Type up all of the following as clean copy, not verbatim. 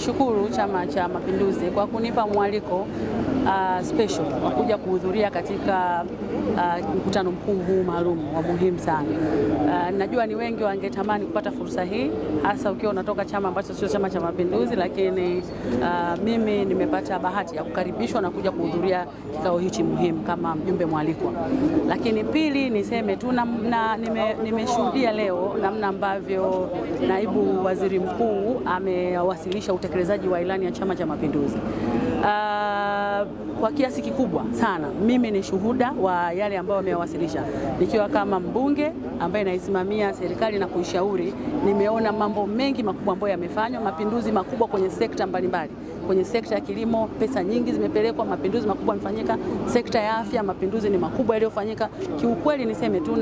Nikishukuru Chama cha Mapinduzi kwa kunipa mwaliko special kuja kuhudhuria katika mkutano mkuu huu maalum wa muhimu sana. Najua ni wengi wangetamani kupata fursa hii, hasa ukiwa unatoka chama ambacho sio Chama cha Mapinduzi, lakini mimi nimepata bahati ya kukaribishwa na kuja kuhudhuria kikao hichi muhimu kama mjumbe mwalikwa. Lakini pili niseme tu nimeshuhudia leo namna ambavyo naibu waziri mkuu amewasilisha utekelezaji wa ilani ya Chama cha Mapinduzi. Kwa kiasi kikubwa sana mimi ni shuhuda wa yale ambayo amewasilisha. Nikiwa kama mbunge ambaye naisimamia serikali na kuishauri, nimeona mambo mengi makubwa ambayo yamefanywa, mapinduzi makubwa kwenye sekta mbalimbali. Kwenye sekta ya kilimo pesa nyingi zimepelekwa, mapinduzi makubwa yamefanyika. Sekta ya afya mapinduzi ni makubwa yaliyofanyika. Kiukweli niseme tu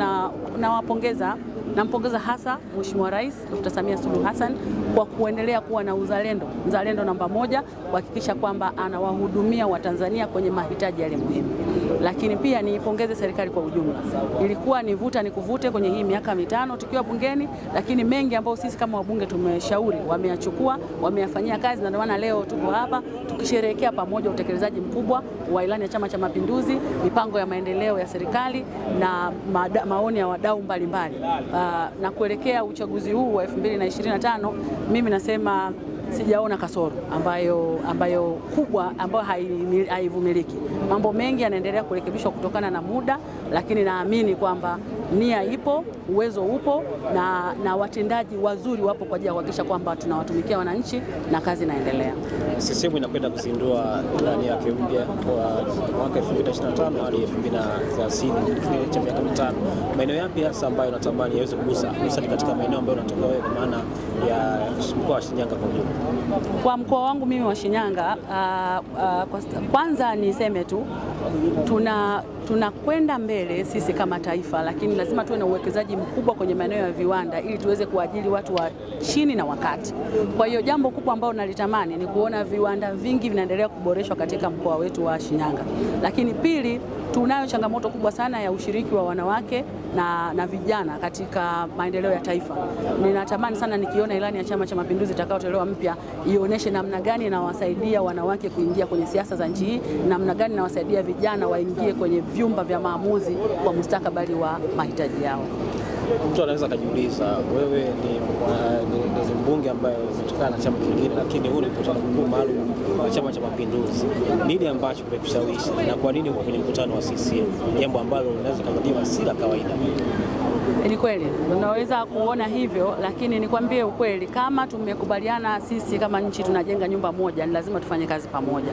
nampongeza hasa Mheshimiwa Rais Dr. Samia Suluhu Hassan kwa kuendelea kuwa na uzalendo namba moja, kuhakikisha kwamba anawahudumia Watanzania kwenye mahitaji yale muhimu. Lakini pia niipongeze serikali kwa ujumla. Ilikuwa ni vuta ni kuvute kwenye hii miaka mitano tukiwa bungeni, lakini mengi ambayo sisi kama wabunge tumeshauri wameyachukua, wameyafanyia kazi, na ndio maana leo tuko hapa tukisherehekea pamoja utekelezaji mkubwa wa ilani ya Chama cha Mapinduzi, mipango ya maendeleo ya serikali na maoni ya wadau mbalimbali. Na kuelekea uchaguzi huu wa 2025, mimi nasema sijaona kasoro ambayo kubwa ambayo haivumiliki. Mambo mengi yanaendelea kurekebishwa kutokana na muda, lakini naamini kwamba nia ipo, uwezo upo na watendaji wazuri wapo kwa ajili ya kuhakikisha kwamba tunawatumikia wananchi na kazi inaendelea. CCM inakwenda kuzindua ilani yake mpya kwa mwaka 2025 hadi 2030 cha miaka mitano. Maeneo yapi hasa ambayo natamani yaweze kugusa katika maeneo ambayo unatoka wewe, kwa maana ya mkoa wa Shinyanga kwa ujumla? Kwa mkoa wangu mimi wa Shinyanga, kwanza niseme tu tunakwenda mbele sisi kama taifa, lakini lazima tuwe na uwekezaji mkubwa kwenye maeneo ya viwanda ili tuweze kuajiri watu wa chini na wakati. Kwa hiyo jambo kubwa ambalo nalitamani ni kuona viwanda vingi vinaendelea kuboreshwa katika mkoa wetu wa Shinyanga. Lakini pili, tunayo changamoto kubwa sana ya ushiriki wa wanawake na vijana katika maendeleo ya taifa. Ninatamani sana nikiona ilani ya Chama cha Mapinduzi itakayotolewa mpya ionyeshe namna gani inawasaidia wanawake kuingia kwenye siasa za nchi hii, namna gani inawasaidia vijana waingie kwenye vyumba vya maamuzi kwa mustakabali wa mahitaji yao. Mtu anaweza kujiuliza, wewe ni mbunge ambaye unatokana na chama kingine, lakini huu ni mkutano mkuu maalum wa Chama cha Mapinduzi. Nini ambacho kimekushawishi na kwa nini uko kwenye mkutano wa CCM? Jambo ambalo linaweza kuangaliwa si la kawaida. Ni kweli, unaweza kuona hivyo, lakini nikwambie ukweli, kama tumekubaliana sisi kama nchi tunajenga nyumba moja, ni lazima tufanye kazi pamoja.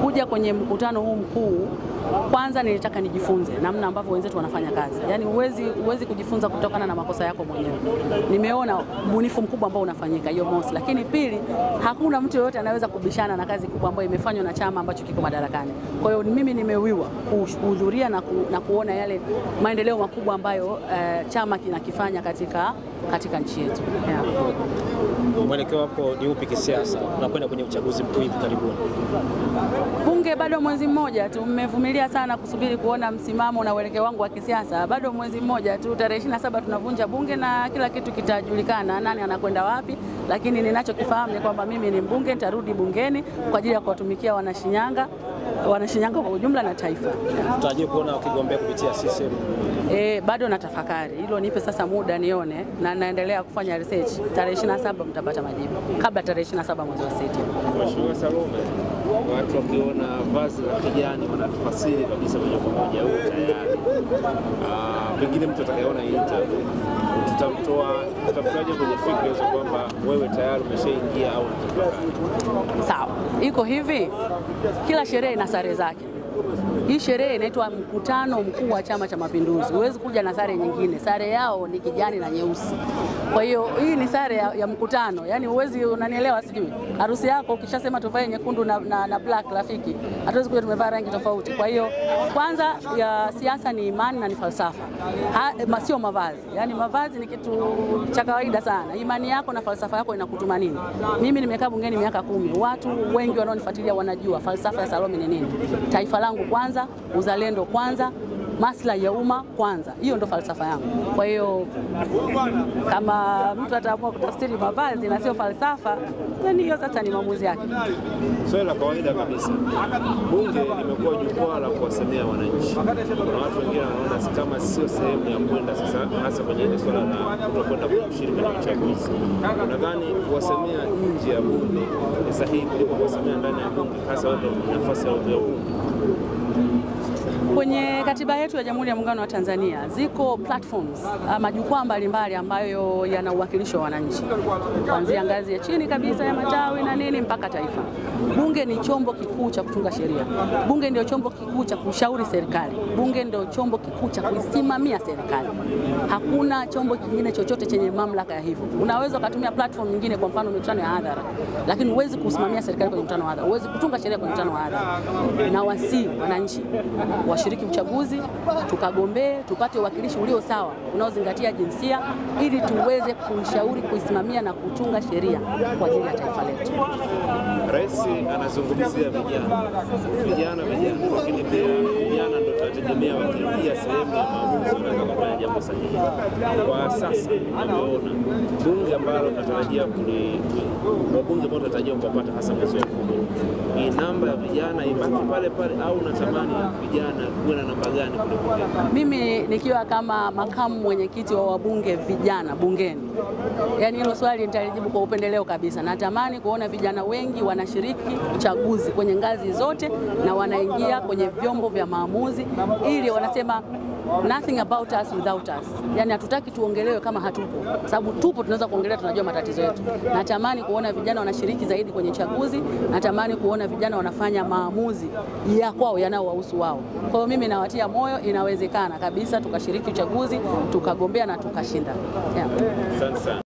Kuja kwenye mkutano huu mkuu, kwanza nilitaka nijifunze namna ambavyo wenzetu wanafanya kazi. Yaani huwezi kujifunza kutokana na makosa yako mwenyewe. Nimeona ubunifu mkubwa ambao unafanyika, hiyo mosi. Lakini pili, hakuna mtu yeyote anaweza kubishana na kazi kubwa ambayo imefanywa na chama ambacho kiko madarakani. Kwa hiyo mimi nimewiwa kuhudhuria na kuona yale maendeleo makubwa ambayo chama kinakifanya katika nchi yetu. Yeah. Mwelekeo wako ni upi kisiasa? Unakwenda kwenye uchaguzi mkuu hivi karibuni. Bunge bado mwezi mmoja tu, mmevumilia sana kusubiri kuona msimamo na uelekeo wangu wa kisiasa. Bado mwezi mmoja tu, tarehe 27 tunavunja bunge na kila kitu kitajulikana, nani anakwenda wapi. Lakini ninachokifahamu ni kwamba mimi ni mbunge, nitarudi bungeni kwa ajili ya kuwatumikia Wanashinyanga kwa ujumla na taifa. Tutarajie kuona ukigombea kupitia CCM? Bado natafakari. Hilo nipe sasa muda nione, na naendelea kufanya research. Tarehe 27 mtapata majibu. Kabla tarehe 27 mwezi wa 6. Mheshimiwa Salome, watu wakiona vazi la kijani wanatafasiri kabisa moja kwa moja huko tayari. Pengine mtu atakayeona hii interview tutamtoaje kwenye fikra hizo kwamba wewe tayari umeshaingia au unatafakari? Sawa. Iko hivi, kila sherehe ina sare zake. Hii sherehe inaitwa mkutano mkuu wa Chama cha Mapinduzi. Huwezi kuja na sare nyingine. Sare yao ni kijani na nyeusi. Kwa hiyo hii ni sare ya mkutano. Yaani huwezi, unanielewa sijui. Harusi yako ukishasema tuvae nyekundu na black rafiki, hatuwezi kuja tumevaa rangi tofauti. Kwa hiyo kwanza ya siasa ni imani na ni falsafa. Sio mavazi. Yaani mavazi ni kitu cha kawaida sana. Imani yako na falsafa yako inakutuma nini? Mimi nimekaa bungeni miaka 10. Watu wengi wanaonifuatilia wanajua falsafa ya Salome ni nini. Taifa langu kwanza, uzalendo kwanza, maslahi ya umma kwanza. Hiyo ndo falsafa yangu. Kwa hiyo kama mtu ataamua kutafsiri mavazi na sio falsafa, yani hiyo sasa ni maamuzi yake. Swali la kawaida kabisa, bunge limekuwa jukwaa la kuwasemea wananchi. Kuna watu wengine wanaona kama sio sehemu ya kwenda sasa, hasa kwenye ile swala la kutokwenda kushiriki kwenye uchaguzi. Nadhani kuwasemea nje ya bunge ni sahihi kuliko kuwasemea ndani ya bunge, hasa wale nafasi ya bunge. Kwenye katiba yetu ya Jamhuri ya Muungano wa Tanzania ziko platforms, majukwaa mbalimbali ambayo yana uwakilisho wa wananchi, kuanzia ngazi ya chini kabisa ya matawi na nini mpaka taifa. Bunge ni chombo kikuu cha kutunga sheria. Bunge ndio chombo kikuu cha kushauri serikali. Bunge ndio chombo kikuu cha kuisimamia serikali. Hakuna chombo kingine chochote chenye mamlaka ya hivyo. Unaweza kutumia platform nyingine, kwa mfano mikutano ya hadhara, lakini huwezi kusimamia serikali kwenye mkutano wa hadhara, huwezi kutunga sheria kwenye mkutano wa hadhara. Na wasi wananchi washiriki uchaguzi, tukagombee, tupate uwakilishi ulio sawa unaozingatia jinsia, ili tuweze kushauri, kuisimamia na kutunga sheria kwa ajili ya taifa letu. Rais anazungumzia vijana, lakini pia vijana ndio tunategemea wakiingia sehemu ya maamuzi wanaweza kufanya jambo sahihi. Kwa sasa tunaona bunge ambalo tunatarajia wabunge ambao tunatarajia kupata hasa mwezi wa 10, hii namba ya vijana ibaki pale pale au natamani vijana kuwe na namba gani kule bunge? Mimi nikiwa kama makamu mwenyekiti wa wabunge vijana bungeni, yani hilo swali nitalijibu kwa upendeleo kabisa. Natamani kuona vijana wengi wanashiriki uchaguzi kwenye ngazi zote na wanaingia kwenye vyombo vya maamuzi, ili wanasema nothing about us without us. Yani hatutaki tuongelewe kama hatupo, sababu tupo tunaweza kuongelea, tunajua matatizo yetu. Natamani kuona vijana wanashiriki zaidi kwenye chaguzi, natamani kuona vijana wanafanya maamuzi ya kwao yanayowahusu wao. Kwa hiyo mimi nawatia moyo, inawezekana kabisa tukashiriki uchaguzi, tukagombea na tukashinda. Asante sana.